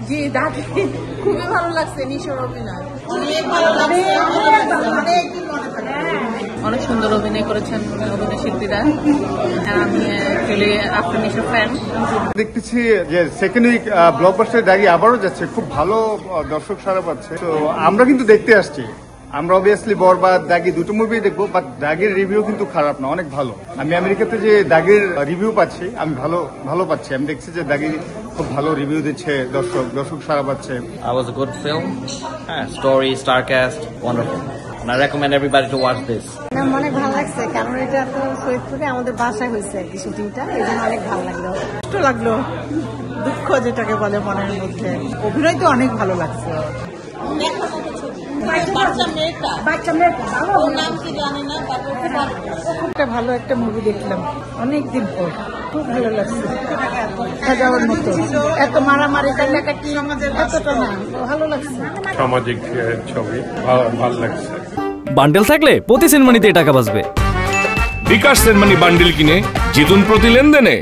জি দাদি খুবই ভালো লাগছে নিশোর অভিনয় অনেক সুন্দর অভিনয় করেছেন অভিনয় শিল্পীরা আমি অ্যাকচুয়ালি আফটার নিশোর ফ্যান দেখতেছি যে সেকেন্ড উইক ব্লকবাস্টার দাগি আবারও যাচ্ছে খুব ভালো দর্শক সাড়া পাচ্ছে তো আমরা কিন্তু দেখতে আসছি আমরা অবভিয়াসলি বরবাদ দাগি দুটো মুভি দেখবো বাট দাগের রিভিউ কিন্তু খারাপ না অনেক ভালো আমি আমেরিকাতে যে দাগের রিভিউ পাচ্ছি আমি ভালো পাচ্ছি আমি দেখছি যে দাগি খুব ভালো রিভিউ দিচ্ছে দর্শক সাড়া পাচ্ছে It was a good film. Story, star cast, wonderful. And I recommend everybody to watch this. অনেক ভালো লাগছে কারণ এটা তো সৈয়দপুরে আমাদের বাসায় হয়েছে আর কি শুটিংটা এই জন্য অনেক ভালো লাগলো কষ্ট লাগলো দুঃখ যেটাকে বলে মনের মধ্যে অভিনয় তো অনেক ভালো লাগছে ভালো একটা মুভি দেখলাম অনেকদিন পর খুব ভালো লাগছে যাওয়ার মতো এত মারামারি কান্নাকাটি এতটা না ভালো লাগছে সামাজিক ছবি ভালো লাগছে বান্ডেল থাকলে প্রতি সেনমানিতে টাকা বাঁচবে। বিকাশ সেনমানি বান্ডেল কিনে জিতুন প্রতি লেনদেনে।